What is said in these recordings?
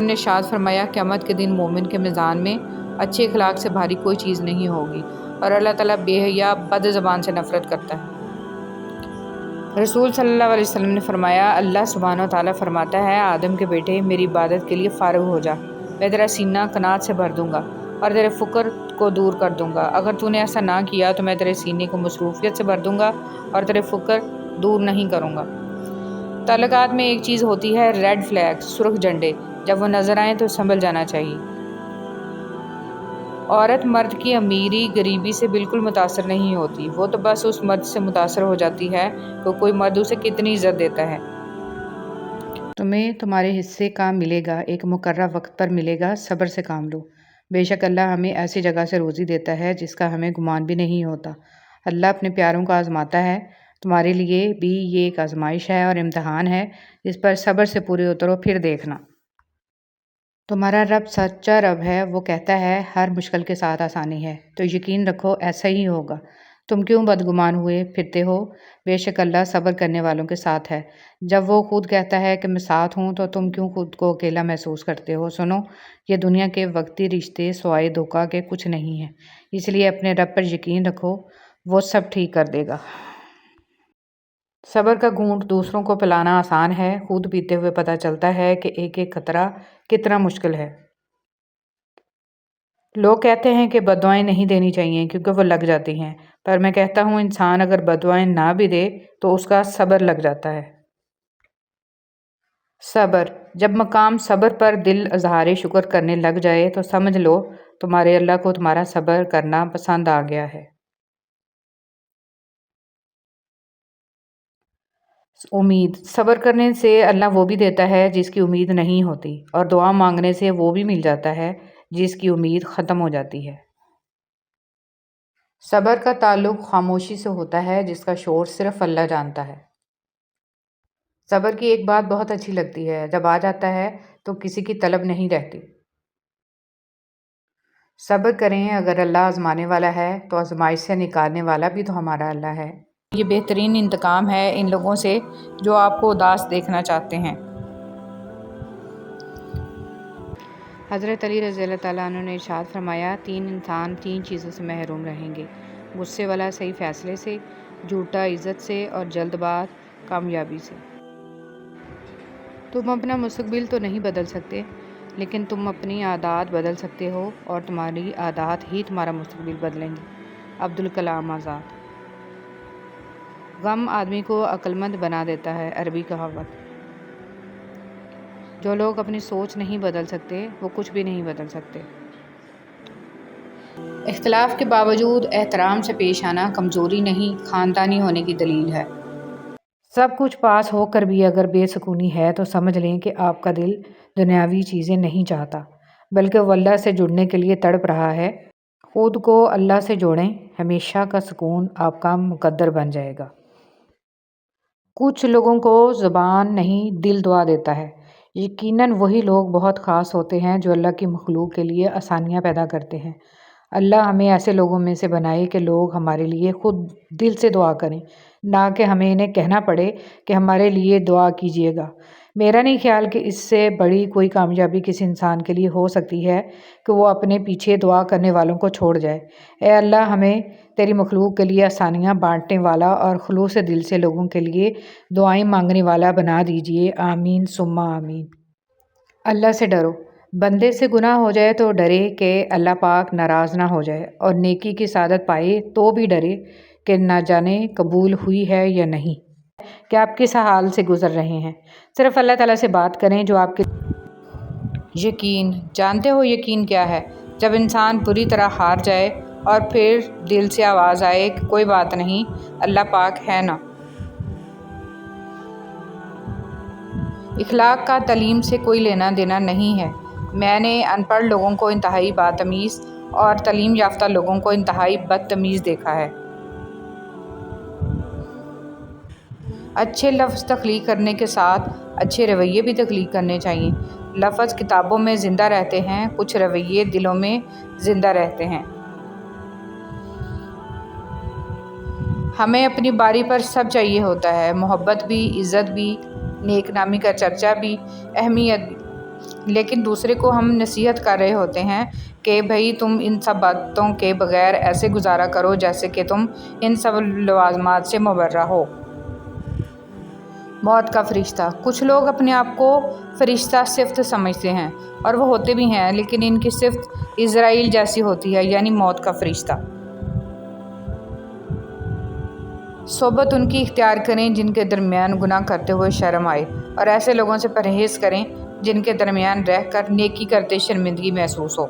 نے ارشاد فرمایا قیامت کے دن مومن کے میزان میں اچھے اخلاق سے بھاری کوئی چیز نہیں ہوگی، اور اللہ تعالیٰ بے حیا بد زبان سے نفرت کرتا ہے۔ رسول صلی اللہ علیہ وسلم نے فرمایا اللہ سبحانہ و تعالیٰ فرماتا ہے آدم کے بیٹے میری عبادت کے لیے فارغ ہو جا، میں تیرا سینہ قناعت سے بھر دوں گا اور تیرے فقر کو دور کر دوں گا۔ اگر تو نے ایسا نہ کیا تو میں تیرے سینے کو مصروفیت سے بھر دوں گا اور تیرے فقر دور نہیں کروں گا۔ تعلقات میں ایک چیز ہوتی ہے ریڈ فلیگ، سرخ جھنڈے، جب وہ نظر آئیں تو سنبھل جانا چاہیے۔ عورت مرد کی امیری غریبی سے بالکل متاثر نہیں ہوتی، وہ تو بس اس مرد سے متاثر ہو جاتی ہے کہ کوئی مرد اسے کتنی عزت دیتا ہے۔ تمہیں تمہارے حصے کا ملے گا، ایک مقررہ وقت پر ملے گا، صبر سے کام لو۔ بے شک اللہ ہمیں ایسی جگہ سے روزی دیتا ہے جس کا ہمیں گمان بھی نہیں ہوتا۔ اللہ اپنے پیاروں کو آزماتا ہے، تمہارے لیے بھی یہ ایک آزمائش ہے اور امتحان ہے، اس پر صبر سے پورے اترو پھر دیکھنا۔ تمہارا رب سچا رب ہے، وہ کہتا ہے ہر مشکل کے ساتھ آسانی ہے، تو یقین رکھو ایسا ہی ہوگا۔ تم کیوں بدگمان ہوئے پھرتے ہو؟ بے شک اللہ صبر کرنے والوں کے ساتھ ہے۔ جب وہ خود کہتا ہے کہ میں ساتھ ہوں تو تم کیوں خود کو اکیلا محسوس کرتے ہو؟ سنو، یہ دنیا کے وقتی رشتے سوائے دھوکہ کے کچھ نہیں ہیں، اس لیے اپنے رب پر یقین رکھو، وہ سب ٹھیک کر دے گا۔ صبر کا گھونٹ دوسروں کو پلانا آسان ہے، خود پیتے ہوئے پتہ چلتا ہے کہ ایک ایک قطرہ کتنا مشکل ہے۔ لوگ کہتے ہیں کہ بددعائیں نہیں دینی چاہیے کیونکہ وہ لگ جاتی ہیں، پر میں کہتا ہوں انسان اگر بددعائیں نہ بھی دے تو اس کا صبر لگ جاتا ہے۔ صبر، جب مقام صبر پر دل اظہار شکر کرنے لگ جائے تو سمجھ لو تمہارے اللہ کو تمہارا صبر کرنا پسند آ گیا ہے۔ امید، صبر کرنے سے اللہ وہ بھی دیتا ہے جس کی امید نہیں ہوتی، اور دعا مانگنے سے وہ بھی مل جاتا ہے جس کی امید ختم ہو جاتی ہے۔ صبر کا تعلق خاموشی سے ہوتا ہے جس کا شور صرف اللہ جانتا ہے۔ صبر کی ایک بات بہت اچھی لگتی ہے، جب آ جاتا ہے تو کسی کی طلب نہیں رہتی۔ صبر کریں، اگر اللہ آزمانے والا ہے تو آزمائش سے نکالنے والا بھی تو ہمارا اللہ ہے۔ یہ بہترین انتقام ہے ان لوگوں سے جو آپ کو اداس دیکھنا چاہتے ہیں۔ حضرت علی رضی اللہ تعالیٰ عنہ نے ارشاد فرمایا تین انسان تین چیزوں سے محروم رہیں گے، غصے والا صحیح فیصلے سے، جھوٹا عزت سے، اور جلد باز کامیابی سے۔ تم اپنا مستقبل تو نہیں بدل سکتے، لیکن تم اپنی عادات بدل سکتے ہو، اور تمہاری عادات ہی تمہارا مستقبل بدلیں گی۔ عبدالکلام آزاد۔ غم آدمی کو عقل مند بنا دیتا ہے، عربی کہاوت۔ جو لوگ اپنی سوچ نہیں بدل سکتے وہ کچھ بھی نہیں بدل سکتے۔ اختلاف کے باوجود احترام سے پیش آنا کمزوری نہیں، خاندانی ہونے کی دلیل ہے۔ سب کچھ پاس ہو کر بھی اگر بے سکونی ہے تو سمجھ لیں کہ آپ کا دل دنیاوی چیزیں نہیں چاہتا، بلکہ وہ اللہ سے جڑنے کے لیے تڑپ رہا ہے۔ خود کو اللہ سے جوڑیں، ہمیشہ کا سکون آپ کا مقدر بن جائے گا۔ کچھ لوگوں کو زبان نہیں دل دعا دیتا ہے۔ یقیناً وہی لوگ بہت خاص ہوتے ہیں جو اللہ کی مخلوق کے لیے آسانیاں پیدا کرتے ہیں۔ اللہ ہمیں ایسے لوگوں میں سے بنائے کہ لوگ ہمارے لیے خود دل سے دعا کریں، نہ کہ ہمیں انہیں کہنا پڑے کہ ہمارے لیے دعا کیجیے گا۔ میرا نہیں خیال کہ اس سے بڑی کوئی کامیابی کسی انسان کے لیے ہو سکتی ہے کہ وہ اپنے پیچھے دعا کرنے والوں کو چھوڑ جائے۔ اے اللہ ہمیں تیری مخلوق کے لیے آسانیاں بانٹنے والا اور خلوص دل سے لوگوں کے لیے دعائیں مانگنے والا بنا دیجیے، آمین ثم آمین۔ اللہ سے ڈرو، بندے سے گناہ ہو جائے تو ڈرے کہ اللہ پاک ناراض نہ ہو جائے، اور نیکی کی سعادت پائے تو بھی ڈرے کہ نہ جانے قبول ہوئی ہے یا نہیں۔ کہ آپ کس حال سے گزر رہے ہیں، صرف اللہ تعالیٰ سے بات کریں جو آپ کے یقین جانتے ہو۔ یقین کیا ہے؟ جب انسان بری طرح ہار جائے اور پھر دل سے آواز آئے کہ کوئی بات نہیں، اللہ پاک ہے نا۔ اخلاق کا تعلیم سے کوئی لینا دینا نہیں ہے۔ میں نے ان پڑھ لوگوں کو انتہائی بدتمیز اور تعلیم یافتہ لوگوں کو انتہائی بدتمیز دیکھا ہے۔ اچھے لفظ تخلیق کرنے کے ساتھ اچھے رویے بھی تخلیق کرنے چاہیے۔ لفظ کتابوں میں زندہ رہتے ہیں، کچھ رویے دلوں میں زندہ رہتے ہیں۔ ہمیں اپنی باری پر سب چاہیے ہوتا ہے، محبت بھی، عزت بھی، نیک نامی کا چرچا بھی، اہمیت بھی۔ لیکن دوسرے کو ہم نصیحت کر رہے ہوتے ہیں کہ بھئی تم ان سب باتوں کے بغیر ایسے گزارا کرو جیسے کہ تم ان سب لوازمات سے مبرہ ہو۔ موت کا فرشتہ۔ کچھ لوگ اپنے آپ کو فرشتہ صفت سمجھتے ہیں اور وہ ہوتے بھی ہیں، لیکن ان کی صفت اسرائیل جیسی ہوتی ہے، یعنی موت کا فرشتہ۔ صحبت ان کی اختیار کریں جن کے درمیان گناہ کرتے ہوئے شرم آئے، اور ایسے لوگوں سے پرہیز کریں جن کے درمیان رہ کر نیکی کرتے شرمندگی محسوس ہو۔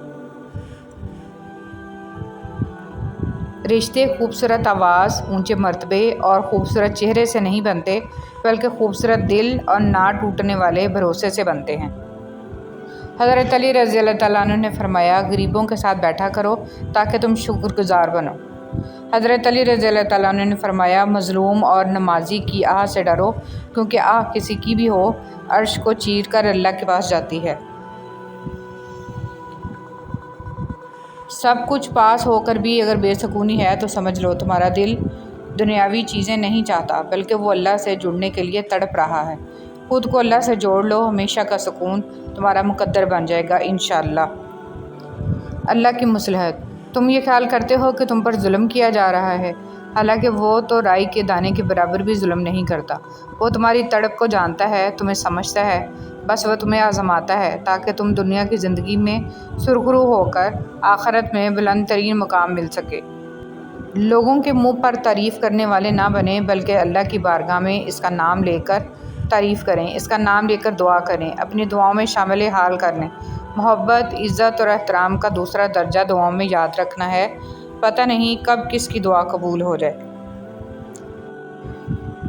رشتے خوبصورت آواز، اونچے مرتبے اور خوبصورت چہرے سے نہیں بنتے، بلکہ خوبصورت دل اور نہ ٹوٹنے والے بھروسے سے بنتے ہیں۔ حضرت علی رضی اللہ تعالیٰ عنہ نے فرمایا، غریبوں کے ساتھ بیٹھا کرو تاکہ تم شکر گزار بنو۔ حضرت علی رضی اللہ تعالیٰ عنہ نے فرمایا، مظلوم اور نمازی کی آہ سے ڈرو، کیونکہ آہ کسی کی بھی ہو عرش کو چیر کر اللہ کے پاس جاتی ہے۔ سب کچھ پاس ہو کر بھی اگر بے سکونی ہے تو سمجھ لو تمہارا دل دنیاوی چیزیں نہیں چاہتا، بلکہ وہ اللہ سے جڑنے کے لیے تڑپ رہا ہے۔ خود کو اللہ سے جوڑ لو، ہمیشہ کا سکون تمہارا مقدر بن جائے گا انشاءاللہ۔ اللہ کی مصلحت۔ تم یہ خیال کرتے ہو کہ تم پر ظلم کیا جا رہا ہے، حالانکہ وہ تو رائی کے دانے کے برابر بھی ظلم نہیں کرتا۔ وہ تمہاری تڑپ کو جانتا ہے، تمہیں سمجھتا ہے، بس وہ تمہیں آزماتا ہے تاکہ تم دنیا کی زندگی میں سرخرو ہو کر آخرت میں بلند ترین مقام مل سکے۔ لوگوں کے منہ پر تعریف کرنے والے نہ بنیں، بلکہ اللہ کی بارگاہ میں اس کا نام لے کر تعریف کریں، اس کا نام لے کر دعا کریں، اپنی دعاؤں میں شامل حال کر لیں۔ محبت، عزت اور احترام کا دوسرا درجہ دعاؤں میں یاد رکھنا ہے، پتہ نہیں کب کس کی دعا قبول ہو جائے۔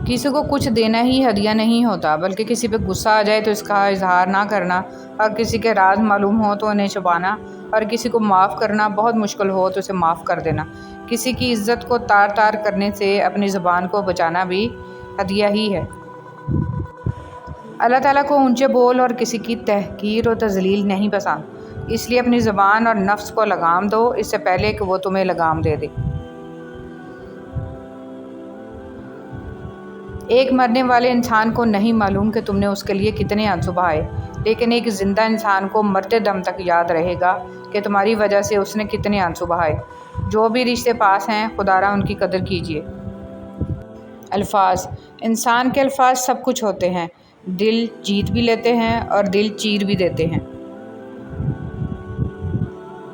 کسی کو کچھ دینا ہی ہدیہ نہیں ہوتا، بلکہ کسی پہ غصہ آ جائے تو اس کا اظہار نہ کرنا، اور کسی کے راز معلوم ہو تو انہیں چھپانا، اور کسی کو معاف کرنا بہت مشکل ہو تو اسے معاف کر دینا۔ کسی کی عزت کو تار تار کرنے سے اپنی زبان کو بچانا بھی ہدیہ ہی ہے۔ اللہ تعالیٰ کو اونچے بول اور کسی کی تحقیر و تذلیل نہیں پسند، اس لیے اپنی زبان اور نفس کو لگام دو اس سے پہلے کہ وہ تمہیں لگام دے دے۔ ایک مرنے والے انسان کو نہیں معلوم کہ تم نے اس کے لیے کتنے آنسو بہائے، لیکن ایک زندہ انسان کو مرتے دم تک یاد رہے گا کہ تمہاری وجہ سے اس نے کتنے آنسو بہائے۔ جو بھی رشتے پاس ہیں، خدا را ان کی قدر کیجیے۔ الفاظ۔ انسان کے الفاظ سب کچھ ہوتے ہیں، دل جیت بھی لیتے ہیں اور دل چیر بھی دیتے ہیں۔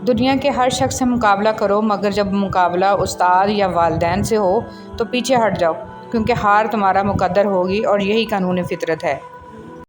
دنیا کے ہر شخص سے مقابلہ کرو، مگر جب مقابلہ استاد یا والدین سے ہو تو پیچھے ہٹ جاؤ، کیونکہ ہار تمہارا مقدر ہوگی اور یہی قانون فطرت ہے۔